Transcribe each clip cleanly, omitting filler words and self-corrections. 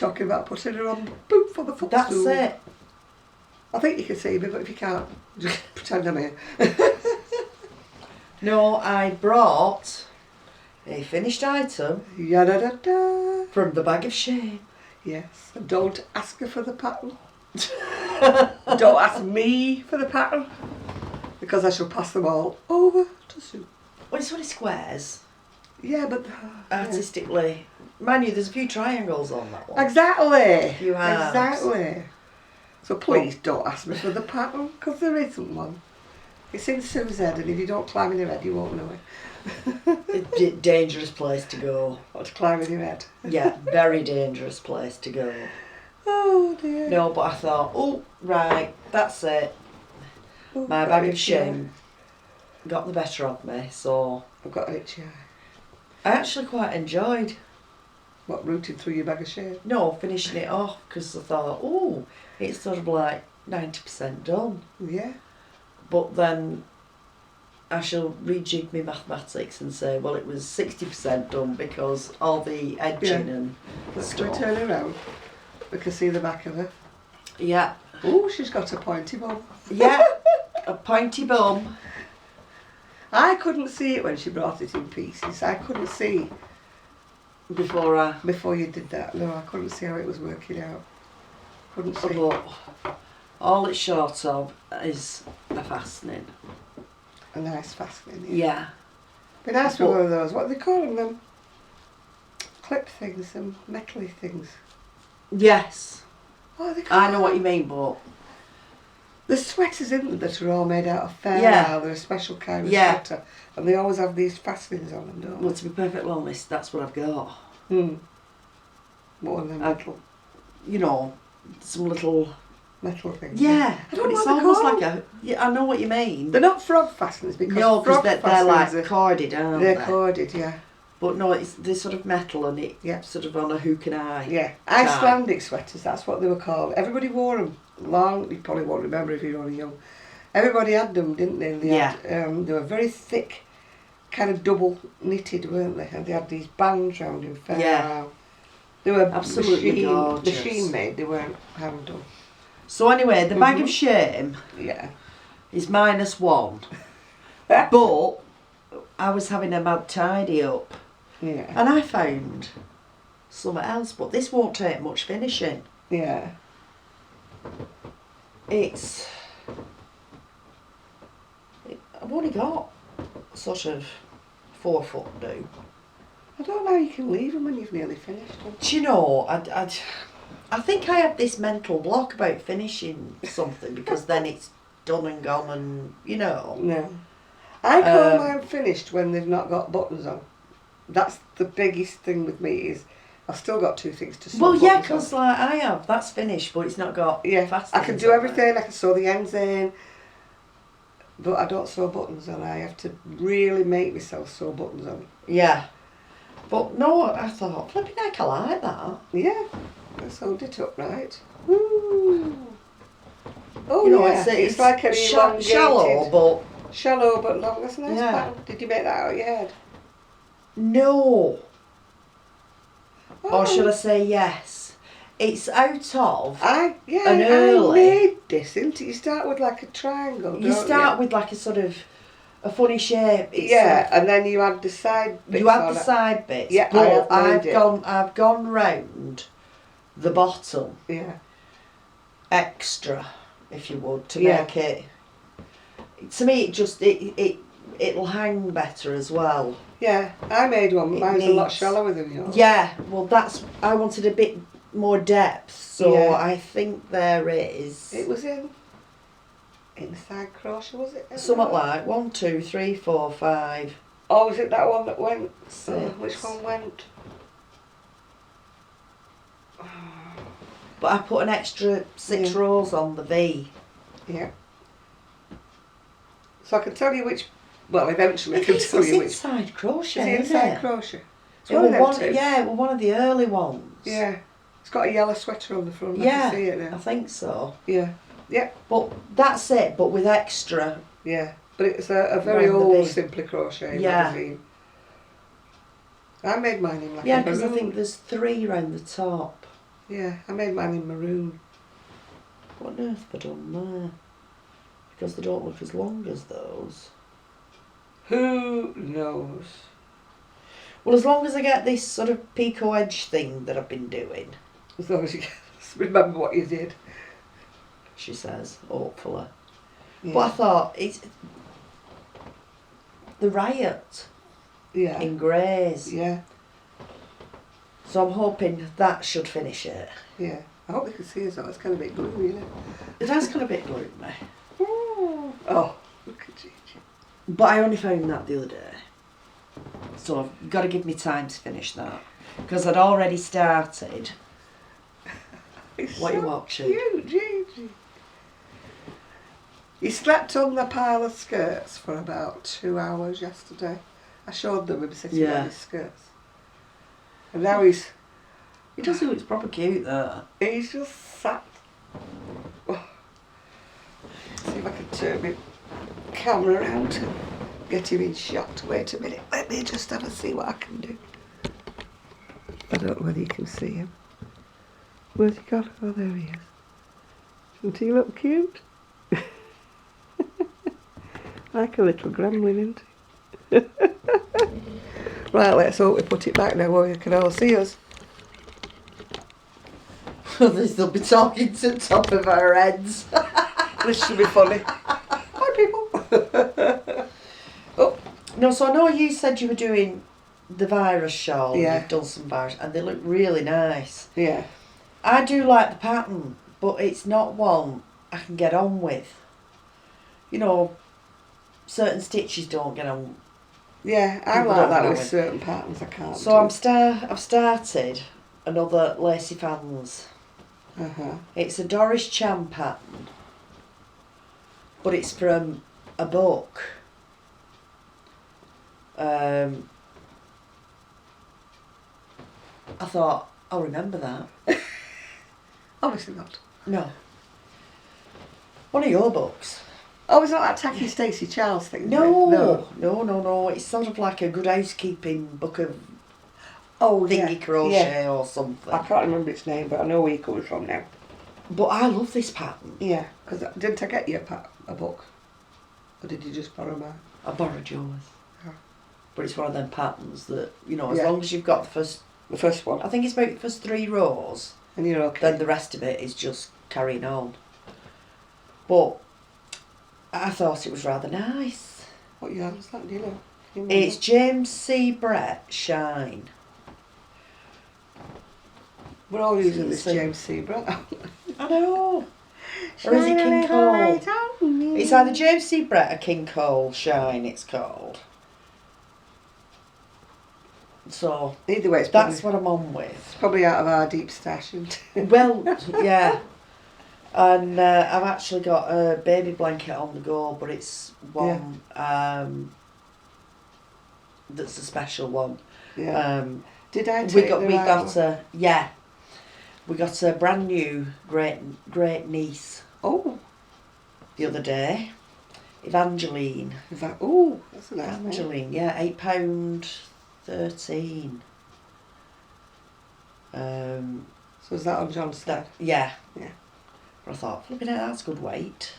talking about putting her on boop for the footstool. That's it. I think you can see me, but if you can't, just pretend I'm here. No, I brought a finished item Ya-da-da-da. from the bag of shame. Yes, and don't ask her for the pattern. Don't ask me for the pattern, because I shall pass them all over to Sue. Well, it's only squares. Yeah, but... Artistically. Mind you, there's a few triangles on that one. Exactly. You have. Exactly. So please don't ask me for the pattern, because there isn't one. It's in Sue's head, and if you don't climb in her head, you won't know it. A dangerous place to go. What, to climb in your head? Yeah, very dangerous place to go. Oh dear. No, but I thought, oh, right, that's it. Oh, My bag of shame got the better of me, so... I've got it, yeah. I actually quite enjoyed... What, rooting through your bag of shame? No, finishing it off, because I thought, oh, it's sort of like 90% done. Yeah. But then I shall rejig my mathematics and say, well, it was 60% done because all the edging and Let's stuff. turn around. We can see the back of her. Yeah. Oh, she's got a pointy bum. Yeah, a pointy bum. I couldn't see it when she brought it in pieces. I couldn't see before you did that. No, I couldn't see how it was working out. Couldn't see. But all it's short of is a fastening. A nice fastening. Yeah. Be nice for one of those. What are they calling them? Clip things and metally things. Yes. What are they called? I know what you mean, but... There's sweaters in them that are all made out of fur. Yeah. They're a special kind of Yeah. sweater. And they always have these fastenings on them, don't Well, they? to be perfectly honest, that's what I've got. What are them metal? You know, some little... Metal things. Yeah. I don't know it's what they're almost called. like a... Yeah, I know what you mean. They're not frog fasteners because No, because frog they're like fasteners corded, aren't they're they? corded, yeah. But no, they're sort of metal and it sort of on a hook and eye. Yeah, Icelandic sweaters, that's what they were called. Everybody wore them long, you probably won't remember if you're only young. Everybody had them, didn't they? They had, they were very thick, kind of double knitted, weren't they? And they had these bands round in fair. Yeah. They were absolutely gorgeous. machine made, they weren't hand done. So anyway, the bag of shame is -1. But I was having a mad tidy up. Yeah. And I found something else, but this won't take much finishing. Yeah. I've only got sort of 4 foot do. I don't know how you can leave them when you've nearly finished them. Do you know, I think I have this mental block about finishing something because then it's done and gone and, you know. No. I call mine finished when they've not got buttons on. That's the biggest thing with me is I've still got 2 things to sew. Well, yeah, because like I have, that's finished, but it's not got fastenings. I can do everything. I can sew the ends in, but I don't sew buttons on. I have to really make myself sew buttons on. Yeah. But no, I thought, flipping heck, I like that. Yeah, I sewed it up right. Woo. Oh, you know, yeah. It's like an elongated... Shallow but long. That's a nice pattern. Did you make that out of your head? No. Oh. Or should I say yes? It's out of an early. I made this, didn't it? You start with like a triangle, don't you? You start with like a sort of a funny shape. It's and then you add the side bits. You add the side bits. Yeah, but I've gone round the bottom. Yeah. Extra, if you would, to make it. To me, it'll hang better as well. Yeah, I made one. Mine's a lot shallower than yours. Yeah, well, I wanted a bit more depth, so I think there is. It was inside crochet, was it? Something like 1, 2, 3, 4, 5. Oh, was it that one that went? 6. Which one went? But I put an extra 6 rows on the V. Yeah. So I can tell you which. Well, eventually I can tell you which. It's inside crochet. Is it inside crochet? It's one of the early ones. Yeah. It's got a yellow sweater on the front. Yeah, I can see it now. I think so. Yeah. Yeah. But that's it, but with extra. Yeah. But it's a very old Simply Crochet magazine. I made mine in like a because I maroon. think there's 3 around the top. Yeah, I made mine in maroon. What on earth have I done there? Because they don't look as long as those. Who knows? Well, as long as I get this sort of picot edge thing that I've been doing. As long as you remember what you did. She says, hopefully. Yeah. But I thought, it's the riot in greys. Yeah. So I'm hoping that should finish it. Yeah. I hope they can see us though. It's kind of a bit gloomy, isn't it? It has got a bit gloomy. Oh, look at Gigi. But I only found that the other day. So I've got to give me time to finish that. Because I'd already started. What are you watching? Cute, Gigi. He slept on the pile of skirts for about 2 hours yesterday. I showed them him sitting on his skirts. And now he does look proper cute there. He's just sat. Oh. See if I can turn my camera around and get him in shot. Wait a minute. Let me just have a see what I can do. I don't know whether you can see him. Where's he gone? Oh, there he is. Doesn't he look cute? Like a little gremlin, isn't he? Right, let's hope we put it back now where you can all see us. They'll be talking to the top of our heads. This should be funny. Hi, people. Oh. No, so I know you said you were doing the virus shawl. Yeah. You've done some virus, and they look really nice. Yeah. I do like the pattern, but it's not one I can get on with. You know, certain stitches don't get on. Yeah, I People like don't that know with it. certain patterns I can't So I've started another lacy fans. It's a Doris Chan pattern, but it's from a book. I thought, I'll remember that. Obviously not. No. One of your books. Oh, it's not that tacky Stacey Charles thing? No. It's sort of like a good housekeeping book of thingy crochet or something. I can't remember its name, but I know where you're coming from now. But I love this pattern. Yeah, because didn't I get you a book? Or did you just borrow mine? I borrowed yours. Yeah. But it's one of them patterns that, you know, as long as you've got the first one. I think it's about the first 3 rows. And you're okay. Then the rest of it is just carrying on. But I thought it was rather nice. What yarn is that, do you know? It's James C. Brett Shine. We're all using this James C. Brett. I know. Or is it King Cole? It's either James C. Brett or King Cole Shine, it's called. So either way, that's what I'm on with. It's probably out of our deep stash. Well, yeah. And I've actually got a baby blanket on the go, but it's one that's a special one. Yeah. Did I take we got a brand new great niece. Oh. The other day, Evangeline. Oh, that's a nice Evangeline, yeah, £8.13. So is that on John's side? Yeah. Yeah. But I thought, flipping it, that's good weight.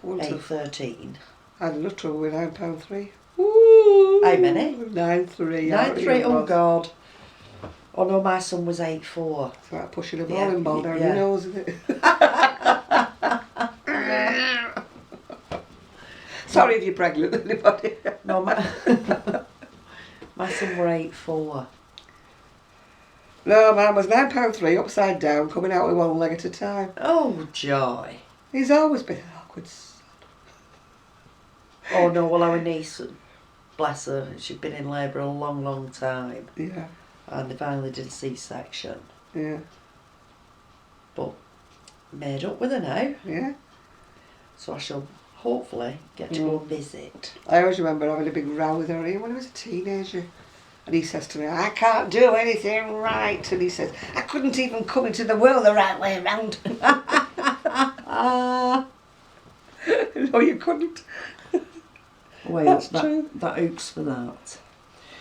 8.13. I had a little trouble with £9.3. Ooh. How many? 9.3. 9.3. Oh God. Oh no, my son was 8.4. It's like pushing a bowling ball down your nose, isn't it? Sorry if you're pregnant, anybody. No, my son were 8.4. No, mine was £9.3 upside down, coming out with one leg at a time. Oh joy. He's always been an awkward son. Oh no, well our niece, bless her, she'd been in labour a long time. Yeah. And they finally did a C-section. Yeah. But made up with her now. Yeah. So I shall hopefully get to go and visit. I always remember having a big row with her when I was a teenager. And he says to me, I can't do anything right. And he says, I couldn't even come into the world the right way around. No, you couldn't. Wait, that hooks for that.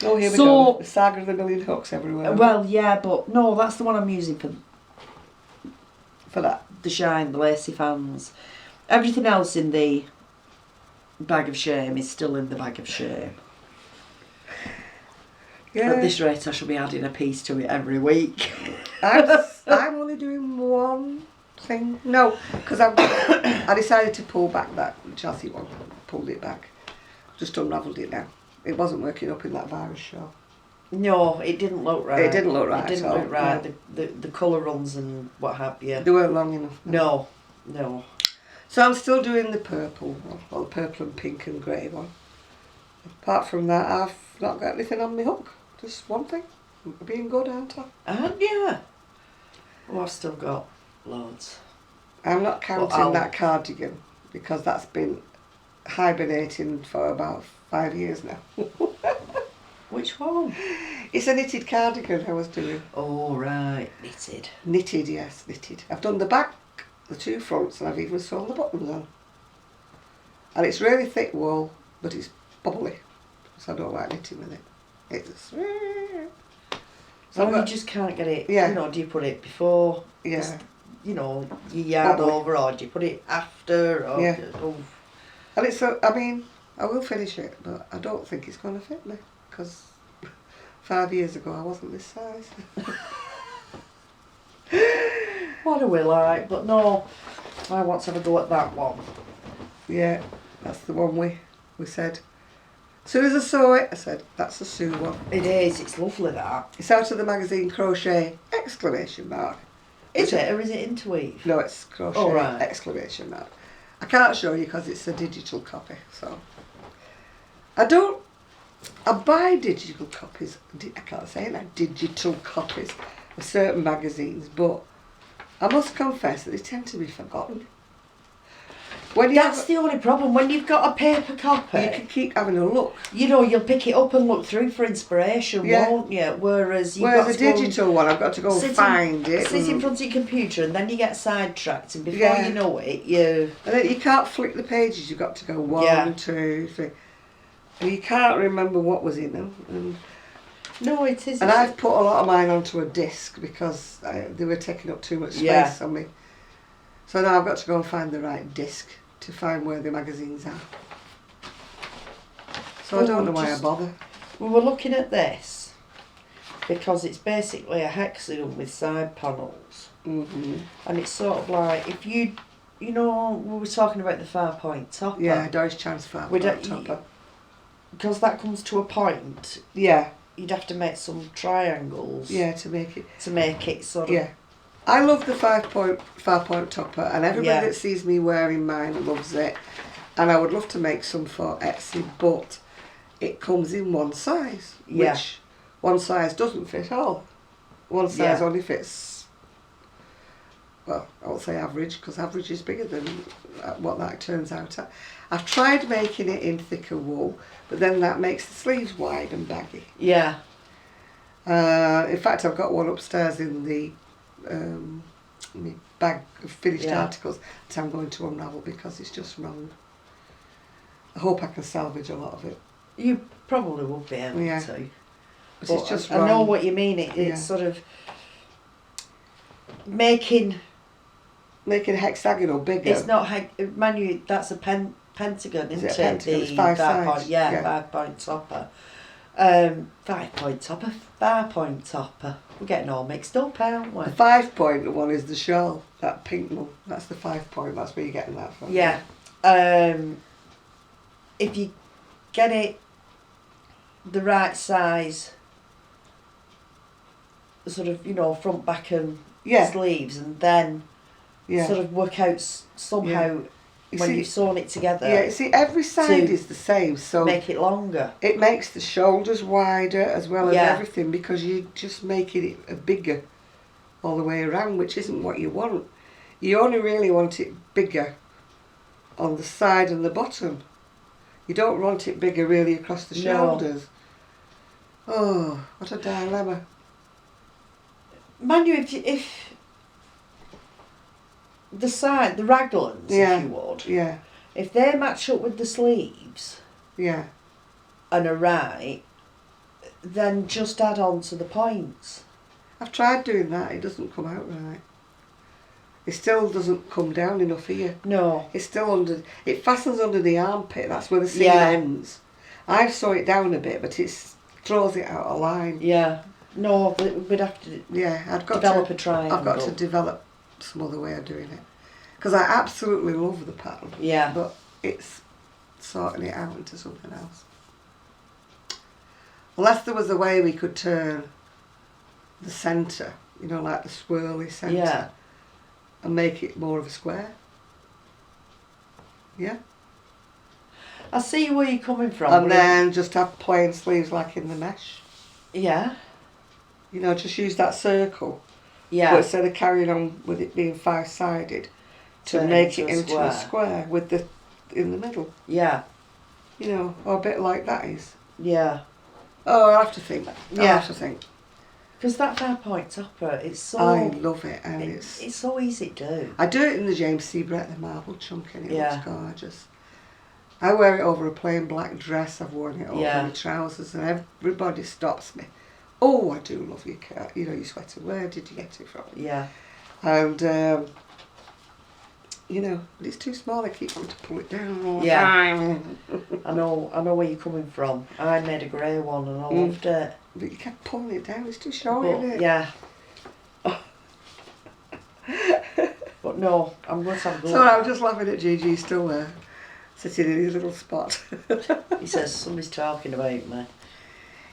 Oh, here we go. The Saga of the Million Hooks everywhere. Well, yeah, but no, that's the one I'm using for For that? The shine, the lacy fans. Everything else in the bag of shame is still in the bag of shame. Yeah. At this rate, I shall be adding a piece to it every week. I'm only doing one thing. No, because I decided to pull back that chassis one. Pulled it back. Just unravelled it now. It wasn't working up in that virus show. No, it didn't look right. It didn't look right. It didn't look right. No. The colour runs and what have you. They weren't long enough. No. So I'm still doing the purple one, or the purple and pink and grey one. Apart from that, I've not got anything on my hook. Just one thing. I'm being good, aren't I? Aren't you? Oh, I've still got loads. I'm not counting that cardigan because that's been hibernating for about 5 years now. Which one? It's a knitted cardigan I was doing. Oh, right. Knitted. Knitted, yes, knitted. I've done the back, the 2 fronts, and I've even sewn the bottoms on. And it's really thick wool, but it's bubbly, so I don't like knitting with it. It's... So you just can't get it, yeah. You know, do you put it before, yeah. You know, you yarn over, or do you put it after? Or, yeah. And it's, I mean, I will finish it, but I don't think it's going to fit me, because 5 years ago I wasn't this size. What do we like? But no, I want to have a go at that one. Yeah, that's the one we said. As soon as I saw it, I said, that's the Sue one. It is, it's lovely that. It's out of the magazine Crochet, exclamation mark. Is it, or is it interweave? No, it's Crochet, exclamation mark. I can't show you because it's a digital copy, so. I buy digital copies, I can't say that, digital copies of certain magazines, but I must confess that they tend to be forgotten. That's the only problem. When you've got a paper copy, you can keep having a look. You know, you'll pick it up and look through for inspiration, won't you? Whereas a digital one, I've got to go find it. Sit in front of your computer and then you get sidetracked, and before you know it, you... And then you can't flick the pages, you've got to go 1, 2, 3. And you can't remember what was in them. No, it isn't. And I've put a lot of mine onto a disc because they were taking up too much space on me. So now I've got to go and find the right disc to find where the magazines are. So I don't know why I bother. We were looking at this because it's basically a hexagon with side panels. Mm-hmm. And it's sort of like, if you know, we were talking about the 5-point topper. Yeah, Doris Chan's 5-point topper. Because that comes to a point. Yeah. You'd have to make some triangles. Yeah, to make it sort of... Yeah. I love the 5-point topper, and everybody that sees me wearing mine loves it. And I would love to make some for Etsy, but it comes in one size, which one size doesn't fit all. One size only fits, well, I won't say average, because average is bigger than what that turns out at. I've tried making it in thicker wool, but then that makes the sleeves wide and baggy. Yeah. In fact, I've got one upstairs in the my bag of finished articles that I'm going to unravel because it's just wrong. I hope I can salvage a lot of it. You probably will be able to. But it's just wrong. I know what you mean. It's sort of making hexagonal bigger. It's not Manu. That's a pentagon, isn't it? A pentagon? It's 5 sides. 5-point topper. 5-point topper, 5-point topper. We're getting all mixed up, aren't we? The 5-point one is the shawl, that pink one. That's the 5-point. That's where you're getting that from. Yeah. If you get it the right size, sort of, front, back, and sleeves, and then sort of work out somehow. When you've sewn it together. Yeah, see, every side is the same, so... Make it longer. It makes the shoulders wider as well as everything, because you're just making it bigger all the way around, which isn't what you want. You only really want it bigger on the side and the bottom. You don't want it bigger really across the shoulders. Oh, what a dilemma. Manu, if the raglans, if you would, if they match up with the sleeves, and are right, then just add on to the points. I've tried doing that, it doesn't come out right. It still doesn't come down enough here. No. It's still under. It fastens under the armpit. That's where the seam Yeah. ends. I've sew it down a bit, but it throws it out of line. Yeah. No, we'd have to I've got develop to, a triangle. I've got to develop some other way of doing it. Because I absolutely love the pattern. Yeah. But it's sorting it out into something else. Unless there was a way we could turn the centre, you know, like the swirly centre, Yeah. and make it more of a square. Yeah. I see where you're coming from. And then just have plain sleeves like in the mesh. Yeah. You know, just use that circle. Yeah. But instead of carrying on with it being 5-sided, to Turn make it into into a square with the in the middle. Yeah. You know, or a bit like that is. Yeah. Oh, I'll have to think. Yeah. I'll have to think. Because that 5-point topper, it's so... I love it, and it's so easy to do. I do it in the James C. Brett, the marble chunk, and it Yeah. looks gorgeous. I wear it over a plain black dress. I've worn it over my trousers, and everybody stops me. Oh, I do love your cat. You know, your sweater. Where did you get it from? Yeah. And you know, it's too small. I keep wanting to pull it down all the Yeah. time. I know where you're coming from. I made a grey one and I loved it. But you kept pulling it down. It's too short, But, isn't it? yeah. But no, I'm going to have a go. So I'm just laughing at Gigi still there, sitting in his little spot. He says somebody's talking about me.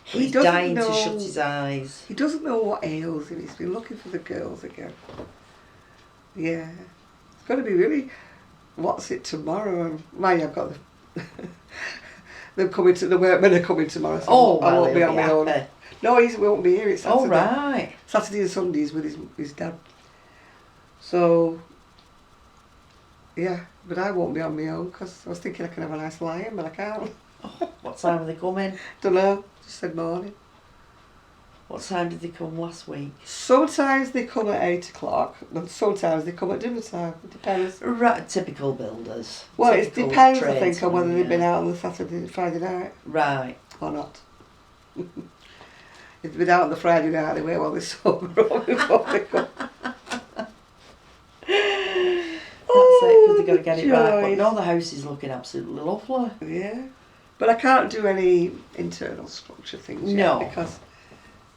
He He's doesn't dying know. to shut his eyes. He doesn't know what ails him. He's been looking for the girls again. Yeah. It's going to be really, what's it tomorrow? And mind you, I've got the workmen are coming tomorrow, so I won't be on my own. No, he won't be here. It's Saturday. Oh, right. Saturday and Sundays with his dad. So, yeah, but I won't be on my own because I was thinking I could have a nice lie-in, but I can't. Oh, what time are they coming? Don't know. Just said morning. What time did they come last week? Sometimes they come at 8 o'clock, and sometimes they come at dinner time. It depends. Right, typical builders. Well, typical it depends, I think, tradesmen, on whether they've been yeah. out on the Saturday and Friday night Right. or not. If they've been out on the Friday night, they wait while they sober up before they come. That's it, because they've got to get it right. But joys. no, the house is looking absolutely lovely. Yeah. But I can't do any internal structure things yet No. because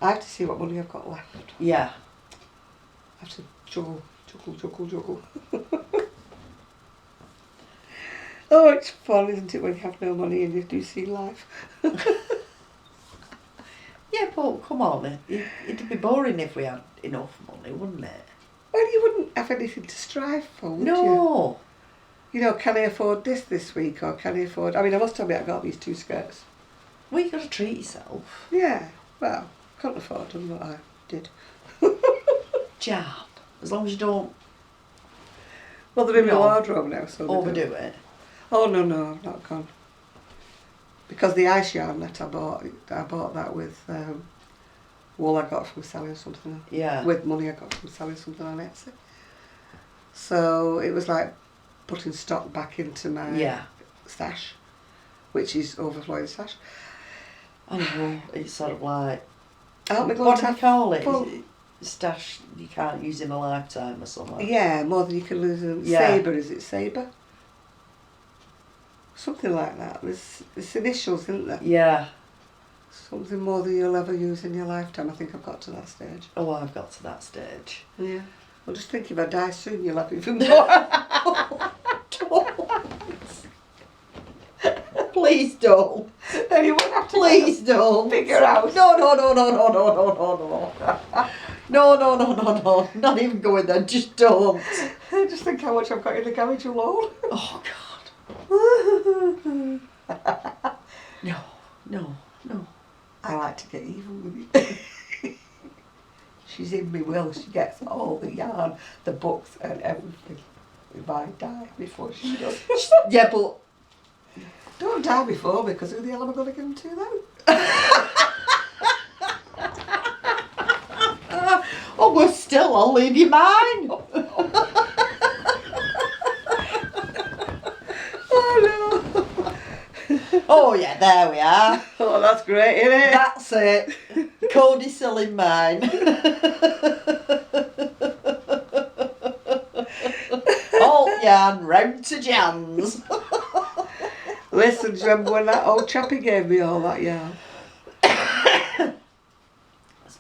I have to see what money I've got left. Yeah. I have to juggle. Oh, it's fun, isn't it, when you have no money and you do see life? Yeah, but come on, it'd be boring if we had enough money, wouldn't it? Well, you wouldn't have anything to strive for, would you? No. You know, can I afford this week, or can I afford... I mean, I must admit I got these 2 skirts. Well, you've got to treat yourself. Yeah, well, couldn't afford them, but I did. Jam. As long as you don't Well, they're in my No. wardrobe now, so they overdo don't. it. Oh, no, I've not gone. Because the ice yarn that I bought that with wool I got from selling something. Yeah. With money I got from selling something on Etsy. So it was like putting stock back into my stash, which is overflowing stash. I know, it's sort of like... Aren't we going What to do you have call it? full- Is it stash you can't use in a lifetime or something? Yeah, more than you can lose in Yeah. Sabre, is it Sabre? Something like that. There's initials, isn't there? Yeah. Something more than you'll ever use in your lifetime. I think I've got to that stage. Oh, I've got to that stage. Yeah. Well, just think if I die soon, you'll have even more. Please don't. Then you won't have to Please don't. figure out. No. No. Not even going there. Just don't. Just think how much I've got in the garage alone. Oh, God. No. I like to get even with you. She's in me will. She gets all the yarn, the books and everything. If I die before she does. Yeah, but... Don't die before me, because who the hell am I going to give them to then? Oh, well, still, I'll leave you mine. Oh no. Oh, yeah, there we are. Oh, that's great, isn't it? That's it. Cody's selling mine. yarn round to Jan's. Listen, do you remember when that old chappie gave me all that yarn? That's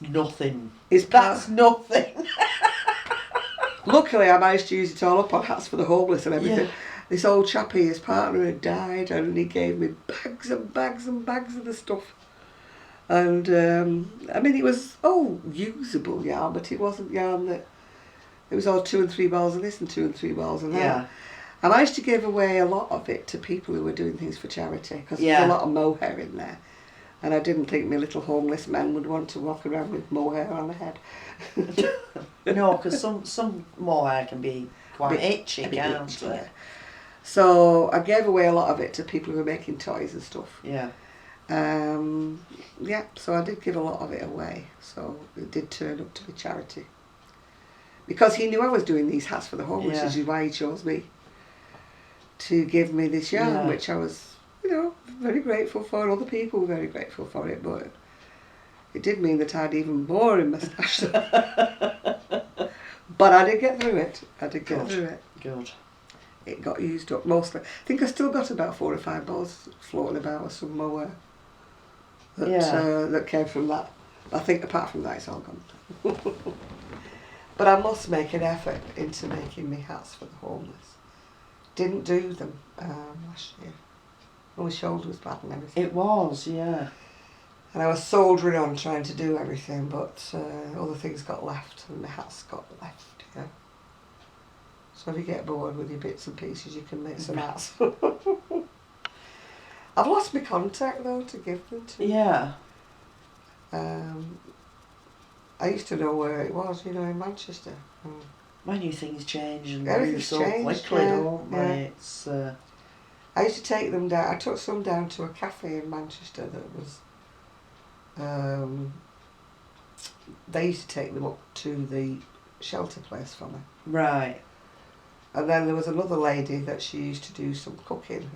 nothing. That's nothing. Luckily, I managed to use it all up on hats for the homeless and everything. Yeah. This old chappie, his partner had died, and he gave me bags and bags and bags of the stuff. And I mean, it was usable yarn, but it wasn't yarn that. It was all 2 and 3 balls of this and 2 and 3 balls of that. Yeah. I managed to give away a lot of it to people who were doing things for charity, because there's a lot of mohair in there. And I didn't think my little homeless men would want to walk around with mohair on their head. No, because some mohair can be quite itchy, can't it? Yeah. So I gave away a lot of it to people who were making toys and stuff. Yeah. So I did give a lot of it away. So it did turn up to be charity. Because he knew I was doing these hats for the homeless, which is why he chose me to give me this yarn, which I was, very grateful for. Other people were very grateful for it, but it did mean that I had even more in my stash. But I did get through it. Good. It got used up mostly. I think I still got about 4 or 5 balls floating about or some mohair that came from that. I think apart from that, it's all gone. But I must make an effort into making me hats for the homeless. Didn't do them last year. My shoulder was bad and everything. It was, yeah. And I was soldering on trying to do everything, but other things got left and the hats got left, So if you get bored with your bits and pieces, you can make some hats. I've lost my contact though to give them to. Yeah. I used to know where it was, in Manchester. When new things change and Everything's so changed, quickly, don't they? It's. I used to take them down. I took some down to a cafe in Manchester that was. They used to take them up to the shelter place for me. Right. And then there was another lady that she used to do some cooking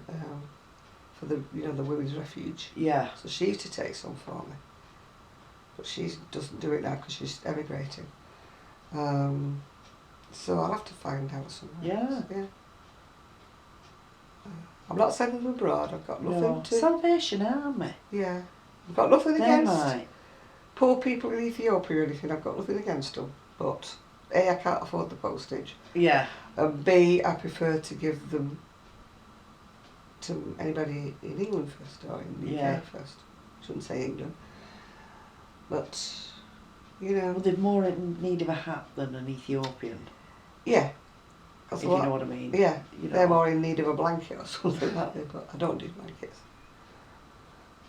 for the the women's refuge. Yeah. So she used to take some for me. But she doesn't do it now because she's emigrating. So I'll have to find out somewhere. Yeah. Yeah. I'm not sending them abroad. I've got nothing to. Salvation Army. Yeah. I've got nothing They against might. poor people in Ethiopia or anything. I've got nothing against them. But A, I can't afford the postage. Yeah. And B, I prefer to give them to anybody in England first or in the UK first. Shouldn't say England. But, Well, they're more in need of a hat than an Ethiopian. Yeah. If you know what I mean. Yeah. They're more in need of a blanket or something like that, but I don't do blankets.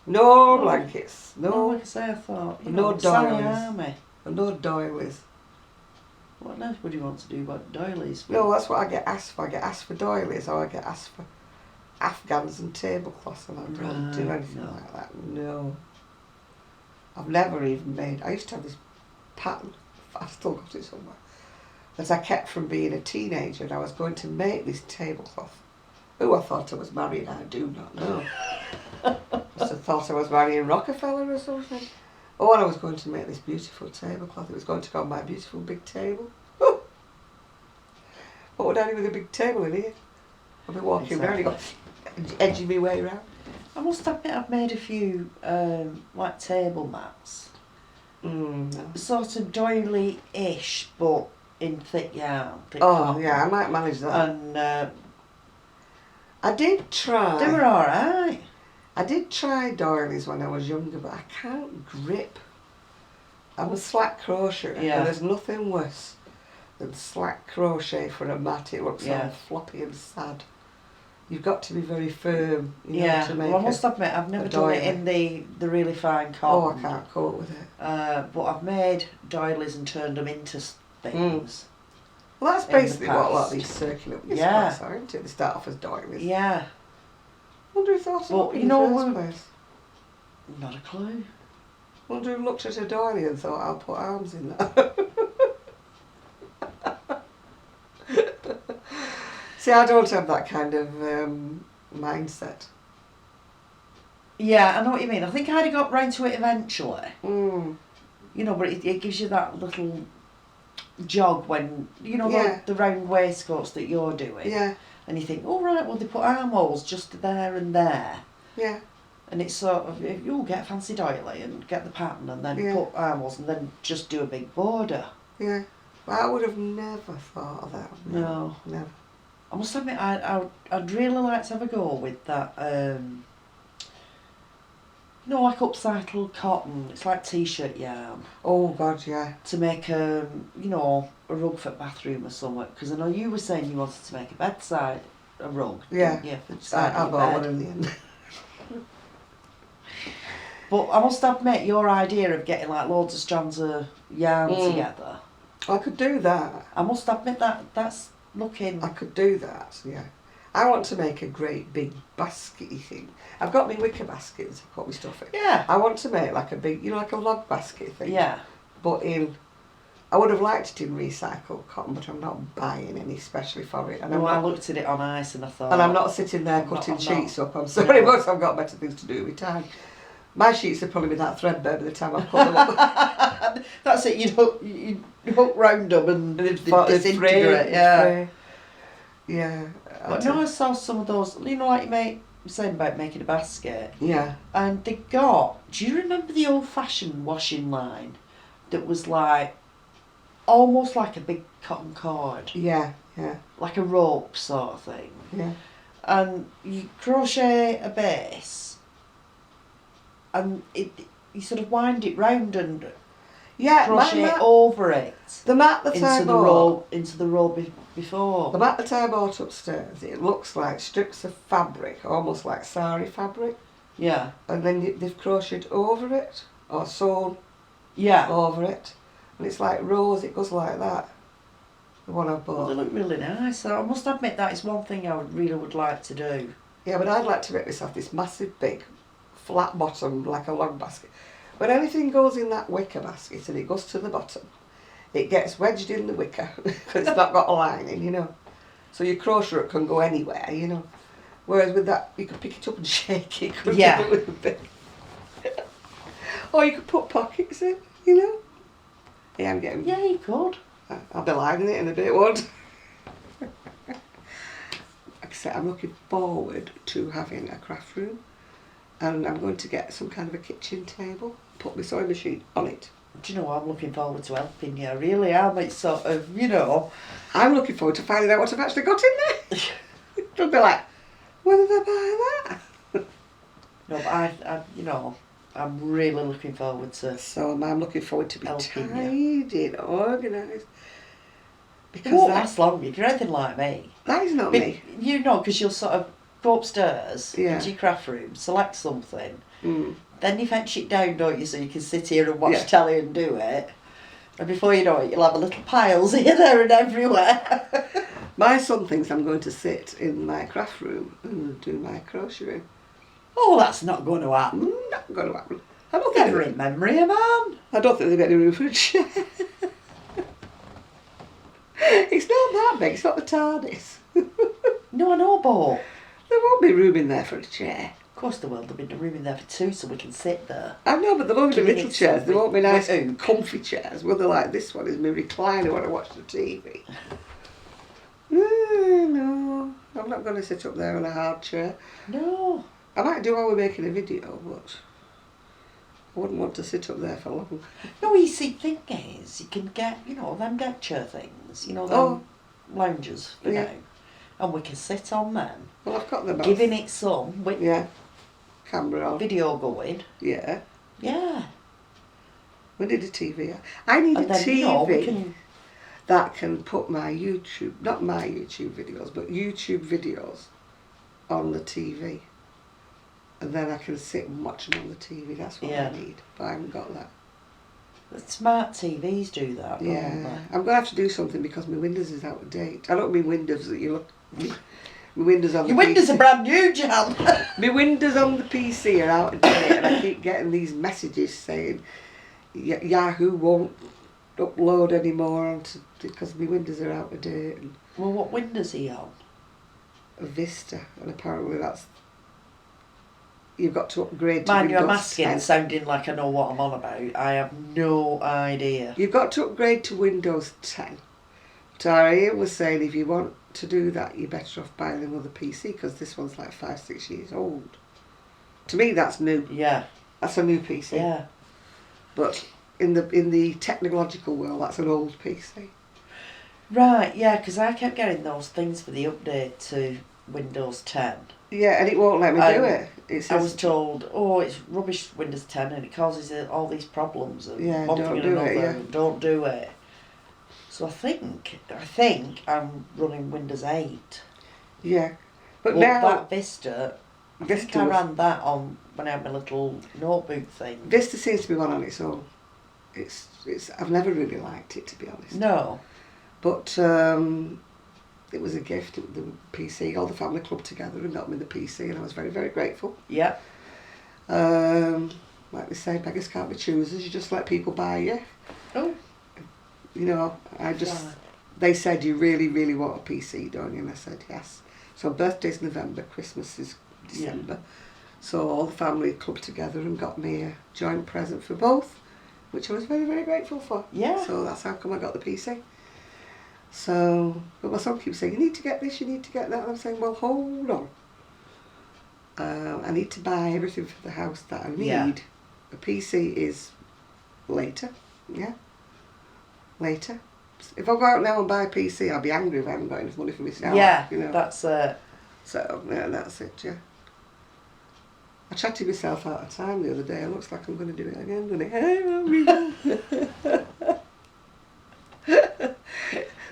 No blankets. No. Like I say, I thought, No Sally doilies. Army. No doilies. What else would you want to do about doilies? No, that's what I get asked for. I get asked for doilies or I get asked for afghans and tablecloths, and I don't do anything like that. No. I've never even made. I used to have this pattern. I've still got it somewhere. That I kept from being a teenager, and I was going to make this tablecloth. Who I thought I was marrying, I do not know. I must have thought I was marrying Rockefeller or something. Oh, and I was going to make this beautiful tablecloth. It was going to go on my beautiful big table. Oh. What would I do with a big table in here? I'll be walking around, you got edging my way around. I must admit, I've made a few like table mats. No. Sort of doily-ish, but in thick yarn. Yeah, I might manage that. And I did try. they were alright. I did try doilies when I was younger, but I can't grip. I'm a slack crocheter, and there's nothing worse than slack crochet for a mat. It looks all floppy and sad. You've got to be very firm, to make well, I must admit, I've never done it in the really fine cotton. Oh, I can't cope with it. But I've made doilies and turned them into things. Well, that's basically what a lot of these circular squares are, isn't it? They start off as doilies. Yeah. Wonder who thought of it in the first place. Not a clue. Wonder who looked at a doily and thought, I'll put arms in that. See, I don't have that kind of mindset. Yeah, I know what you mean. I think I'd have got round to it eventually. But it gives you that little jog when, you know, Yeah. the round waistcoats that you're doing. Yeah. And you think, oh right, well they put armholes just there and there. Yeah. And it's sort of, you'll get a fancy doily and get the pattern and then Yeah. put armholes and then just do a big border. Yeah. But I would have never thought of that. No. Never. I must admit, I'd really like to have a go with that, you know, like upcycled cotton. It's like t-shirt yarn. Oh God, yeah. To make you know, a rug for the bathroom or something. Because I know you were saying you wanted to make a bedside, a rug. Yeah. Yeah, for the side I of your bought bed. one in the end. But I must admit, your idea of getting like loads of strands of yarn together, I could do that. I must admit that's looking. I could do that, yeah. I want to make a great big baskety thing. I've got my wicker baskets, I've got my stuff in. Yeah. I want to make like a big, you know, like a log basket thing. Yeah. But I would have liked it in recycled cotton, but I'm not buying any specially for it. And I looked at it on ice and I thought. And I'm not sitting there cutting I'm sheets not. up. I'm sorry, but I've got better things to do with time. My sheets will probably be that threadbare by the time I've put them up. That's it. You'd hook round them and they'd disintegrate. Yeah. Yeah. But no, I saw some of those. You know, like you were saying about making a basket. Yeah. And they got. Do you remember the old-fashioned washing line that was like almost like a big cotton cord? Yeah. Yeah. Like a rope sort of thing. Yeah. And you crochet a base. And you sort of wind it round and crochet over it. The mat that I bought. Into the row before. The mat that I bought upstairs, it looks like strips of fabric, almost like sari fabric. Yeah. And then they've crocheted over it, or sewn over it. And it's like rows, it goes like that. The one I've bought. Well, they look really nice. So I must admit that is one thing I really would like to do. Yeah, but I'd like to make myself this massive big flat bottom like a log basket. When anything goes in that wicker basket and it goes to the bottom, it gets wedged in the wicker because it's not got a lining, you know. So your crochet hook can go anywhere, you know. Whereas with that, you could pick it up and shake it. Yeah. A little bit. Or you could put pockets in, you know. Yeah, I'm getting. Yeah, you could. I'll be lining it in a bit, won't I? Like I said, I'm looking forward to having a craft room. And I'm going to get some kind of a kitchen table, put my sewing machine on it. Do you know, I'm looking forward to helping you. I really am. It's sort of, you know. I'm looking forward to finding out what I've actually got in there. It'll be like, where did I buy that? No, but I you know, I'm really looking forward to. So I'm looking forward to be tidy and organised. Because it won't last long if you're anything like me. That is not me. You know, because you'll sort of go upstairs into your craft room, select something, then you fetch it down, don't you, so you can sit here and watch telly and do it. And before you know it, you'll have a little piles here, there and everywhere. My son thinks I'm going to sit in my craft room and do my crocheting. Oh, that's not going to happen. Not going to happen. Never in memory of man. I don't think they've got any room for a chair. It's not that big, it's not the TARDIS. No, I know, but there won't be room in there for a chair. Of course there will. There'll be room in there for two so we can sit there. I know, but there'll only be little chairs. There won't be nice comfy chairs. Well, they're like this one is my recliner when I watch the TV. No, I'm not going to sit up there in a hard chair. No. I might do while we're making a video, but I wouldn't want to sit up there for long. No, you see, thing is, you can get, you know, them deck chair things, you know, them lounges for now. And we can sit on them. Well, I've got them both. Giving it some with camera on. video going. Yeah. Yeah. We need a TV. I need a TV that can put my YouTube, not my YouTube videos, but YouTube videos on the TV. And then I can sit and watch them on the TV. That's what I need. But I haven't got that. The smart TVs do that. Yeah. I'm going to have to do something because my Windows is out of date. I don't mean Windows that you look. My Windows on the PC. Your Windows are brand new, Jan. My Windows on the PC are out of date and I keep getting these messages saying Yahoo won't upload anymore because my Windows are out of date. And well, what Windows are you on? a Vista, and apparently that's you've got to upgrade to Mind you, I'm Windows asking, 10. sounding like I know what I'm on about. I have no idea. You've got to upgrade to Windows 10. But Ian was saying if you want to do that, you're better off buying another PC because this one's like 5-6 years old. To me, that's new. Yeah. That's a new PC. Yeah. But in the technological world, that's an old PC. Right, yeah, because I kept getting those things for the update to Windows 10. Yeah, and it won't let me do it. It says, I was told, oh, it's rubbish Windows 10 and it causes all these problems. And yeah, one don't thing and do another, it, yeah. and don't do it. So I think I'm running Windows 8. Yeah. But Well, now... that Vista, I think I ran that on when I had my little notebook thing. Vista seems to be one on its own. It's I've never really liked it, to be honest. No. But it was a gift, the PC. All the family clubbed together and got me the PC, and I was very, very grateful. Yeah. Like they say, beggars can't be choosers. You just let people buy you. Oh. You know, they said, you really, really want a PC, don't you? And I said, yes. So birthday's November, Christmas is December. Yeah. So all the family clubbed together and got me a joint present for both, which I was very, very grateful for. Yeah. So that's how come I got the PC. So, but my son keeps saying, you need to get this, you need to get that. And I'm saying, well, hold on. I need to buy everything for the house that I need. Yeah. A PC is later, yeah? Later. If I go out now and buy a PC, I'll be angry if I haven't got enough money for myself. Yeah, you know? that's it. So, yeah, that's it, yeah. I chatted myself out of time the other day. It looks like I'm going to do it again, doesn't it?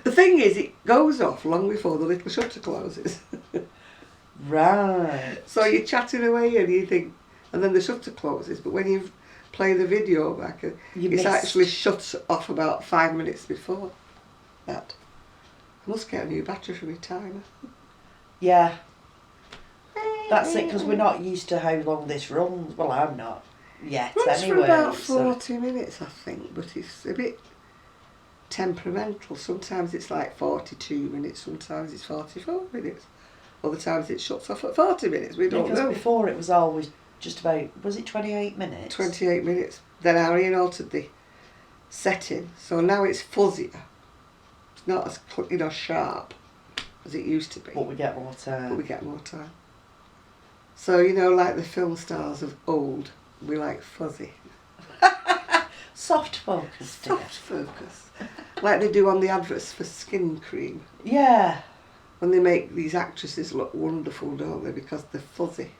The thing is, it goes off long before the little shutter closes. Right. So you're chatting away and you think, and then the shutter closes, but when you play the video back, it's actually shut off about 5 minutes before that. I must get a new battery for my timer. Yeah. That's it, because we're not used to how long this runs. Well, I'm not yet, runs anyway. For about 40 minutes, I think, but it's a bit temperamental. Sometimes it's like 42 minutes, sometimes it's 44 minutes. Other times it shuts off at 40 minutes, we don't know. Because before it was always just about, was it 28 minutes? 28 minutes. Then Arian altered the setting, so now it's fuzzier. It's not as, you know, sharp as it used to be. But we get more time. But we get more time. So, you know, like the film stars of old, we like fuzzy. Soft focus, dear. Soft focus. Like they do on the adverts for skin cream. Yeah. When they make these actresses look wonderful, don't they? Because they're fuzzy.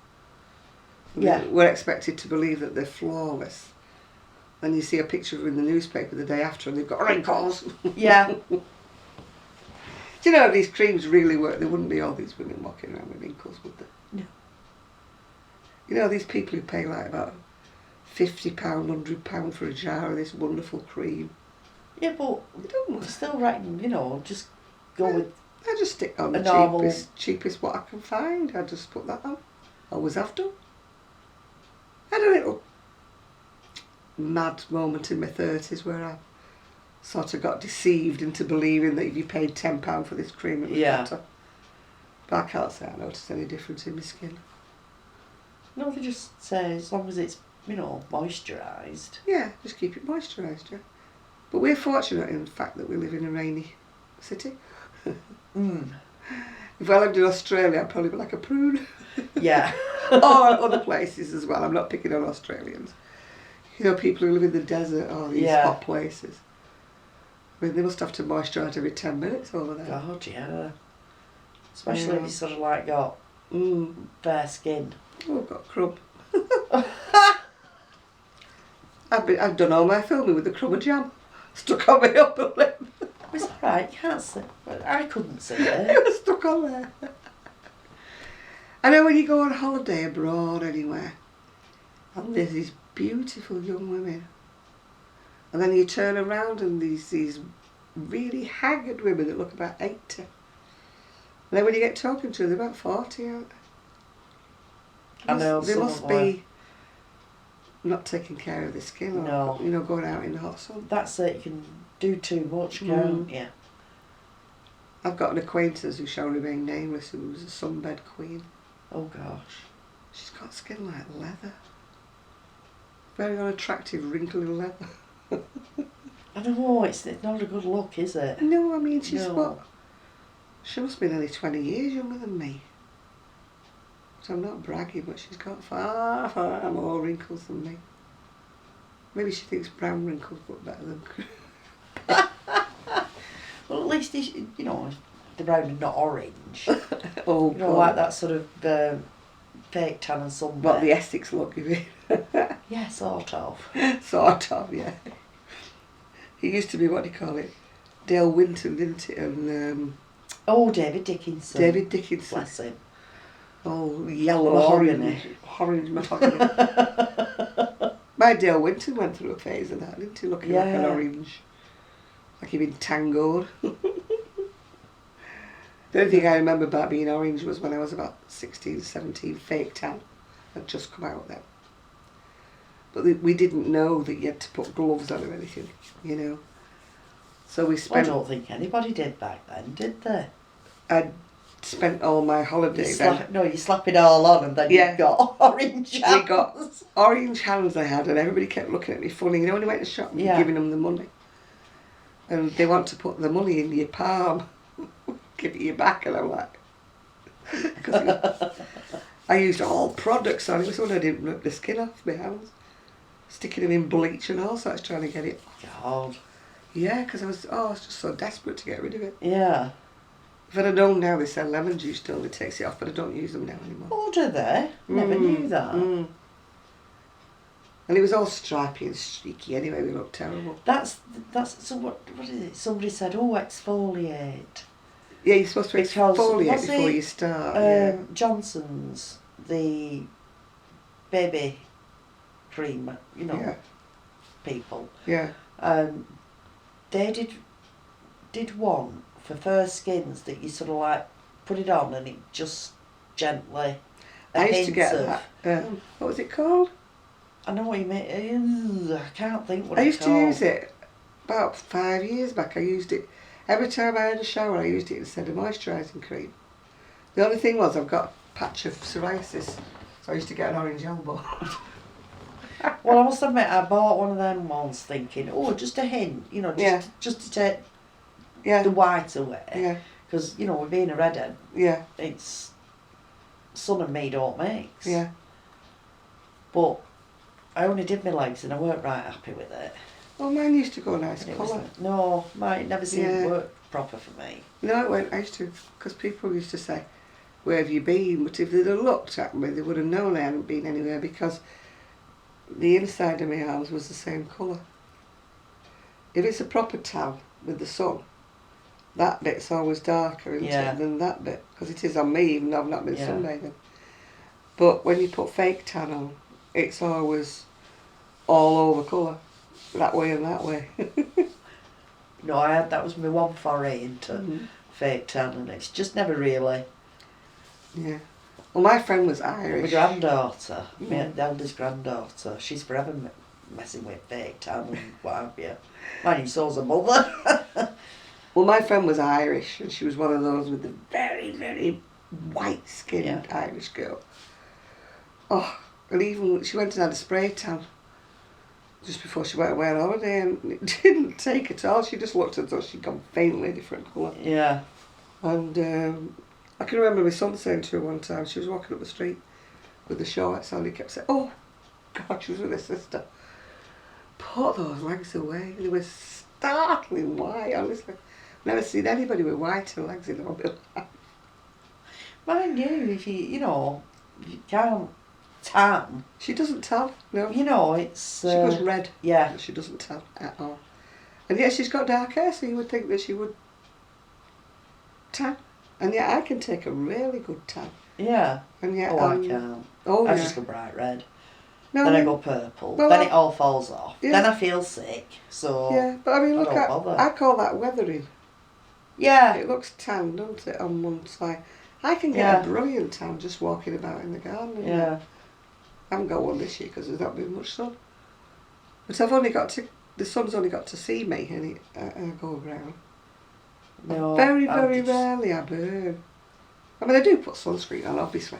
Yeah. We're expected to believe that they're flawless. Then you see a picture of them in the newspaper the day after and they've got wrinkles. Yeah. Do you know, if these creams really work, there wouldn't be all these women walking around with wrinkles, would there? No. You know, these people who pay like about £50, £100 for a jar of this wonderful cream. Yeah, but still right, you know, just go with... I just stick on the cheapest what I can find. I just put that on. Always have done. I had a little mad moment in my 30s where I sort of got deceived into believing that if you paid £10 for this cream it was better. But I can't say I noticed any difference in my skin. No, they just say as long as it's, you know, moisturised. Yeah, just keep it moisturised, yeah. But we're fortunate in the fact that we live in a rainy city. If I lived in Australia, I'd probably be like a prune. Yeah. Or other places as well. I'm not picking on Australians. You know, people who live in the desert or these hot places. I mean, they must have to moisturise every 10 minutes over there. God, yeah. Especially if you sort of like got bare skin. Oh, I've got crumb. I've done all my filming with the crumb of jam stuck on my upper lip. It's alright, you can't see. I couldn't see it. It was stuck on there. I know when you go on holiday abroad anywhere, and there's these beautiful young women, and then you turn around and these really haggard women that look about 80. And then when you get talking to them, they're about 40, aren't they? I know. They must be not taking care of their skin, or you know, going out in the hot sun. That's it. You can do too much, can't you? I've got an acquaintance who shall remain nameless who was a sunbed queen. Oh gosh. She's got skin like leather. Very unattractive, wrinkly leather. I don't know, it's not a good look, is it? No, I mean, she's what? She must be nearly 20 years younger than me. So I'm not bragging, but she's got far, far more wrinkles than me. Maybe she thinks brown wrinkles look better than... Well, at least, you know, the brown and not orange. Oh, you know, like that sort of fake tan and sunburn. What, the Essex look, you mean? Yeah, sort of. Sort of, yeah. He used to be, what do you call it? Dale Winton, didn't it? And David Dickinson. David Dickinson. Bless him. Oh, yellow, orange mahogany. My Dale Winton went through a phase of that, didn't he? Looking like an orange. Like he'd been tangoed. The only thing I remember about being orange was when I was about 16, 17, fake tan had just come out then. But we didn't know that you had to put gloves on or anything, you know. So we spent... I don't think anybody did back then, did they? I'd spent all my holidays... you slap it all on and then you got orange hands. We got orange hands I had, and everybody kept looking at me funny. You know, when you went to the shop and you're giving them the money. And they want to put the money in your palm. Give it your back, and I'm like... I used all products on it. It was when I didn't rip the skin off my hands. Sticking them in bleach and all sorts, trying to get it. God. Yeah, because I was just so desperate to get rid of it. Yeah. If I'd have known now they sell lemon juice still, it takes it off, but I don't use them now anymore. Oh, do they? Never knew that. Mm. And it was all stripy and streaky anyway, we looked terrible. That's so what is it? Somebody said, exfoliate. Yeah, you're supposed to exfoliate before you start. Johnson's, the baby cream, you know, people. Yeah. They did one for fair skins that you sort of like put it on and it just gently. I used to get that. What was it called? I know what you mean. I can't think what I it's used called. to use it about 5 years back. I used it every time I had a shower. I used it instead of moisturising cream. The only thing was I've got a patch of psoriasis, so I used to get an orange elbow. Well, I must admit, I bought one of them ones thinking, just a hint, you know, just to take the white away. Yeah. Because, you know, with being a redhead, it's sun and me don't mix. Yeah. But I only did my legs and I weren't right happy with it. Well, mine used to go nice colour. No, mine never seemed to work proper for me. No, it went. I used to, because people used to say, "Where have you been?" But if they'd have looked at me, they would have known I hadn't been anywhere because the inside of my arms was the same colour. If it's a proper tan with the sun, that bit's always darker than that bit, because it is on me, even though I've not been sunbathing. But when you put fake tan on, it's always all over colour, that way and that way. No, that was my one foray into fake tan, and it's just never really. Yeah. Well, my friend was Irish. My granddaughter, my eldest granddaughter, she's forever messing with fake tan and what have you. Mine so's a mother. Well, my friend was Irish, and she was one of those with the very, very white-skinned Irish girl. Oh, and even she went and had a spray tan just before she went away on holiday, and it didn't take at all. She just looked as though she'd gone faintly a different colour. Yeah. And I can remember my son saying to her one time, she was walking up the street with the shorts on, he kept saying, "Oh, God," she was with her sister. "Put those legs away." They were startling white, honestly. Never seen anybody with whiter legs in all my life. Mind you, if you can't tan. She doesn't tan, no. You know, it's... she goes red. Yeah. She doesn't tan at all. And yet she's got dark hair, so you would think that she would tan. And yet I can take a really good tan. Yeah. And yet I can't. I just go bright red. No, then I go purple. Well, then it all falls off. Yeah. Then I feel sick. So yeah, but I mean, look, I call that weathering. Yeah. It looks tan, doesn't it, on one side. I can get a brilliant tan just walking about in the garden. Yeah. I haven't got one this year because there's not been much sun. But I've only got to, the sun's only got to see me and I go around. No, very, very rarely I burn. I mean, I do put sunscreen on, obviously.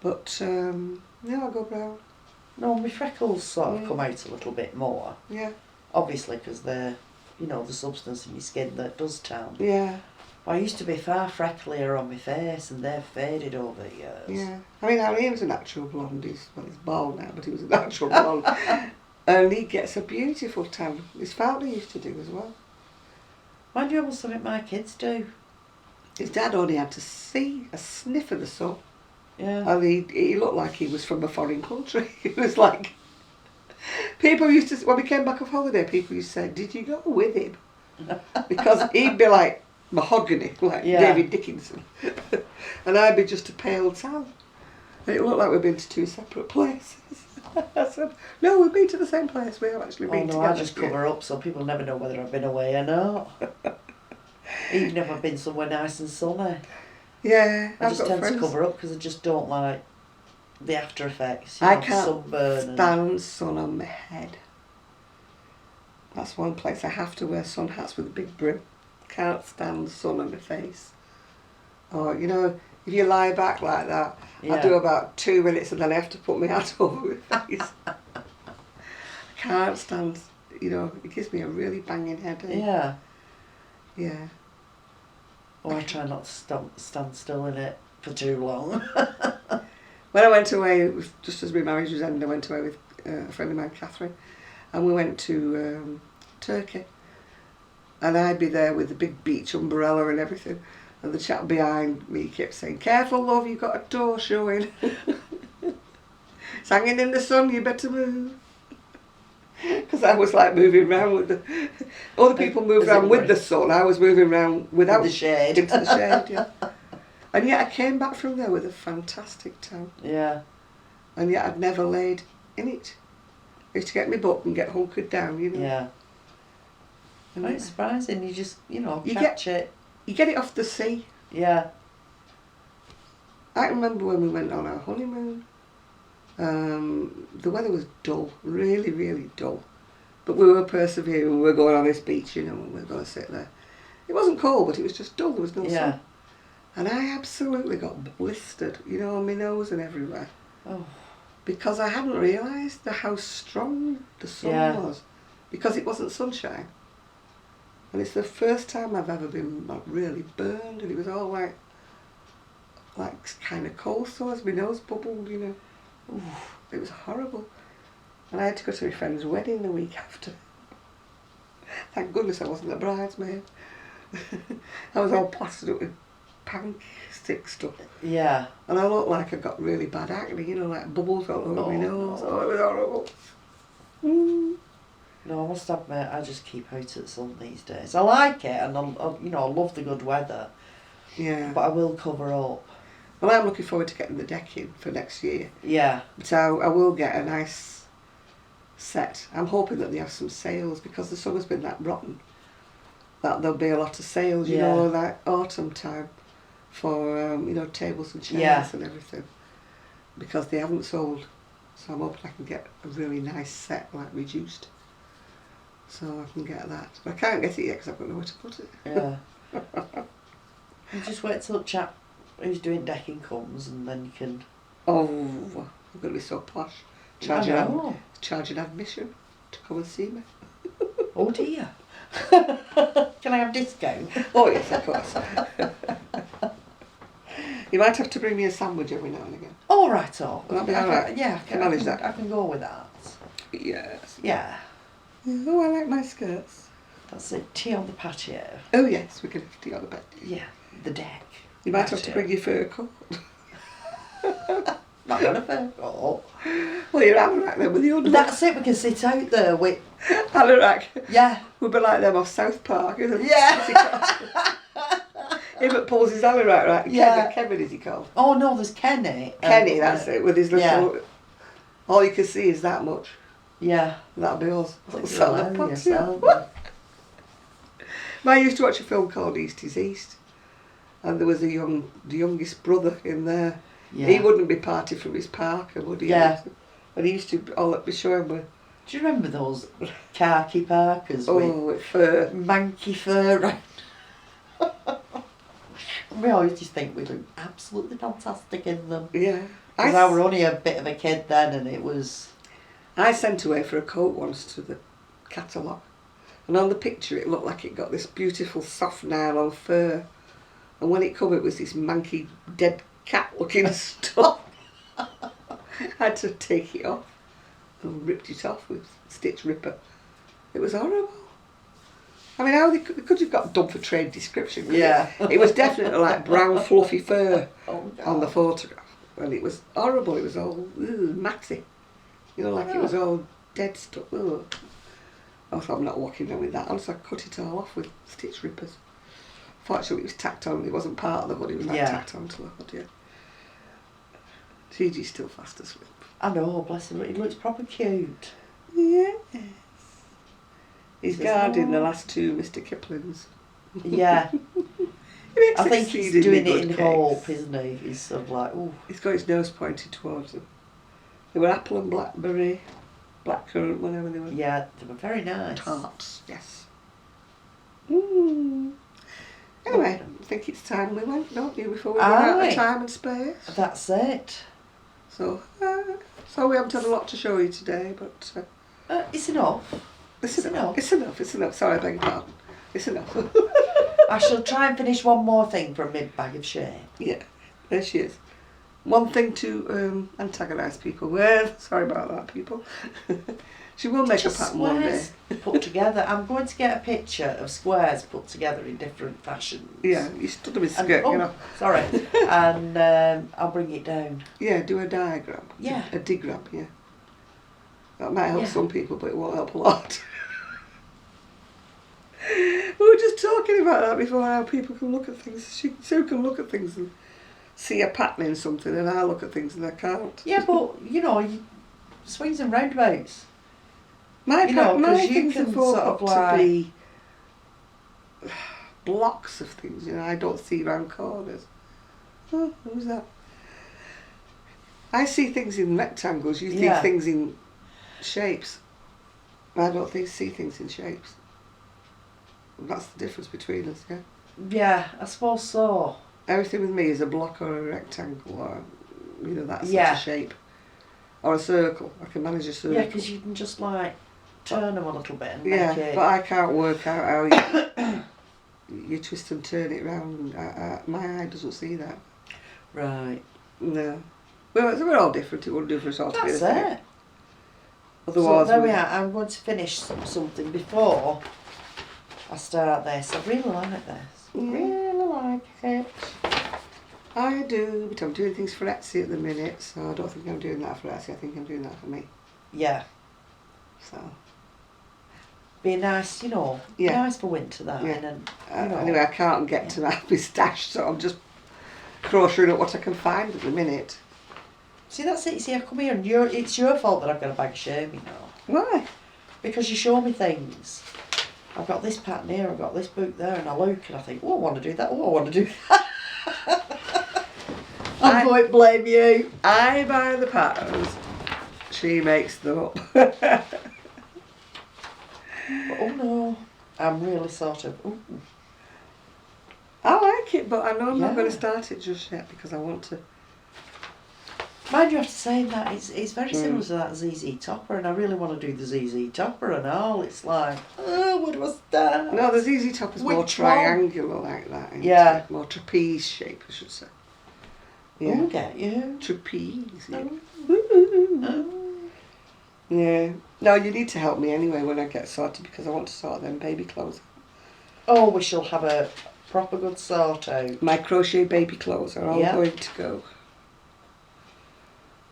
But no, I go brown. No, my freckles sort of come out a little bit more. Yeah. Obviously, because they're, the substance in your skin that does tan. Yeah. I used to be far frecklier on my face, and they've faded over the years. Yeah. I mean, Ian's a natural blonde. He's bald now, but he was a natural blonde. And he gets a beautiful tan. His family used to do as well. Mind you, almost something my kids do. His dad only had to see a sniff of the sun. Yeah. And he looked like he was from a foreign country. It was like, people used to, when we came back off holiday, people used to say, did you go with him? Because he'd be like mahogany, like David Dickinson. And I'd be just a pale tan. And it looked like we'd been to two separate places. I said, no, we've been to the same place. We have actually been together. I just cover up so people never know whether I've been away or not. Even if I've been somewhere nice and sunny. Yeah, I just tend to cover up because I just don't like the after effects. I can't sunburn stand sun on my head. That's one place I have to wear sun hats with a big brim. Can't stand the sun on my face. Or, if you lie back like that, I do about 2 minutes and then I have to put my hat over my face. I can't stand, it gives me a really banging headache. Yeah. Yeah. Or I try not to stand still in it for too long. When I went away, just as my marriage was ending, I went away with a friend of mine, Catherine, and we went to Turkey. And I'd be there with the big beach umbrella and everything. And the chap behind me kept saying, careful love, you've got a toe showing. It's hanging in the sun, you better move. Because I was like moving around with other people moved around with the sun, I was moving around without the shade. Into the shade, yeah. And yet I came back from there with a fantastic tan. Yeah. And yet I'd never laid in it. I used to get my butt and get hunkered down, Yeah. And it's surprising, you just, catch it. You get it off the sea. Yeah. I remember when we went on our honeymoon. The weather was dull, really, really dull. But we were persevering, we were going on this beach, and we were going to sit there. It wasn't cold, but it was just dull, there was no sun. And I absolutely got blistered, on my nose and everywhere. Oh. Because I hadn't realised how strong the sun was. Because it wasn't sunshine. And it's the first time I've ever been really burned, and it was all like kind of cold sores, my nose bubbled, Ooh, it was horrible. And I had to go to my friend's wedding the week after. Thank goodness I wasn't a bridesmaid. I was all plastered up with pank stick stuff. Yeah. And I looked like I got really bad acne, like bubbles all over my nose. Oh, it was horrible. No, I must admit, I just keep out at the sun these days. I like it, and I love the good weather. Yeah. But I will cover up. Well, I'm looking forward to getting the deck in for next year. Yeah. But I will get a nice set. I'm hoping that they have some sales, because the summer's been that rotten, that there'll be a lot of sales, like autumn time, for, tables and chairs and everything. Because they haven't sold. So I'm hoping I can get a really nice set, like reduced. So I can get that. But I can't get it yet because I've got nowhere to put it. Yeah. You just wait till the chap who's doing decking comes, and then you can... Oh, I'm going to be so posh. Charging admission to come and see me. Oh dear. Can I have discount? Oh yes, of course. You might have to bring me a sandwich every now and again. All right, all. That'll be all right. Yeah, I can manage that. I can go with that. Yes. Yeah. Oh, I like my skirts. That's it. Tea on the patio. Oh yes, we can have tea on the patio. Yeah, the deck. You might have to bring your fur coat. Not got a fur coat. Well, you're anorak then with the underwear. That's it. We can sit out there with anorak. Yeah. We'll be like them off South Park, isn't it? Yeah. Him that pulls his anorak, right? Yeah. Kevin is he called? Oh no, there's Kenny. Kenny, that's it. With his little. Yeah. All you can see is that much. Yeah. That'll be us. I used to watch a film called East is East, and there was the youngest brother in there. Yeah. He wouldn't be parted from his parker, would he? Yeah. And he used to all be showing me. Do you remember those khaki parkers with fur? Manky fur around. We always just think we look absolutely fantastic in them. Yeah. Because I were only a bit of a kid then, and it was... I sent away for a coat once to the catalogue, and on the picture it looked like it got this beautiful soft nylon fur, and when it come it was this manky dead cat looking stuff. I had to take it off and ripped it off with stitch ripper. It was horrible. I mean, how they could have got done for trade description. Yeah. It was definitely like brown fluffy fur on the photograph. And it was horrible. It was all matty. You know, like it was all dead stuff. Ugh. I thought, I'm not walking down with that. So I cut it all off with stitch rippers. Fortunately, it was tacked on. It wasn't part of the hood. It was like tacked onto the hood, yeah. Gigi's still fast asleep. I know, bless him. He looks proper cute. Yes. He's guarding the last two Mr. Kiplings. Yeah. I think he's doing it in hope, isn't he? He's sort of like, ooh. He's got his nose pointed towards them. They were apple and blackberry, blackcurrant, whatever they were. Yeah, they were very nice. Tarts, yes. Anyway, I think it's time we went, don't you, before we run out of time and space. That's it. So we haven't had a lot to show you today, but... it's enough. It's enough. Sorry, I beg your pardon. It's enough. I shall try and finish one more thing from my bag of shame. Yeah, there she is. One thing to antagonise people with. Sorry about that, people. She will make a pattern one day. Put together. I'm going to get a picture of squares put together in different fashions. Yeah, you stood them in skirt, you know. Sorry. And I'll bring it down. Yeah, do a diagram. Yeah. A diagram, yeah. That might help some people, but it won't help a lot. We were just talking about that before, how people can look at things. Sue can look at things and see a pattern in something, and I look at things and I can't. Yeah, but, swings and roundabouts. My things can sort of like to be blocks of things, I don't see round corners. Oh, who's that? I see things in rectangles, you see things in shapes. I don't see things in shapes. That's the difference between us, yeah? Yeah, I suppose so. Everything with me is a block or a rectangle or, that sort of shape. Or a circle. I can manage a circle. Yeah, because you can just turn them a little bit and make it... but I can't work out how you twist and turn it round. My eye doesn't see that. Right. No. We're all different. It wouldn't do for us all to be the same. That's it. Otherwise, so there we are. I'm going to finish something before I start this. I really like this. Yeah. Really like it. I do, but I'm doing things for Etsy at the minute, so I don't think I'm doing that for Etsy. I think I'm doing that for me. Yeah. So. Be nice, nice for winter that. Yeah. And, anyway, I can't get to that stash, so I'm just crocheting up what I can find at the minute. See, that's it. See, I come here and it's your fault that I've got a bag of shame, Why? Because you show me things. I've got this pattern here, I've got this book there, and I look and I think, I want to do that, I want to do that. I won't blame you. I buy the patterns, she makes them up. But, oh no, I'm really sort of, ooh. I like it, but I know I'm not going to start it just yet because I want to. Mind you, after saying that, it's very similar to that ZZ Topper, and I really want to do the ZZ Topper and all. It's like, oh, where do I start? No, the ZZ Topper's more triangular like that. Yeah. More trapeze shape, I should say. Yeah. Oh, get you. Trapeze. Yeah. Oh. Yeah. No, you need to help me anyway when I get sorted because I want to sort them baby clothes. Oh, we shall have a proper good sort out. My crochet baby clothes are all going to go.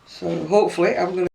So hopefully I'm going to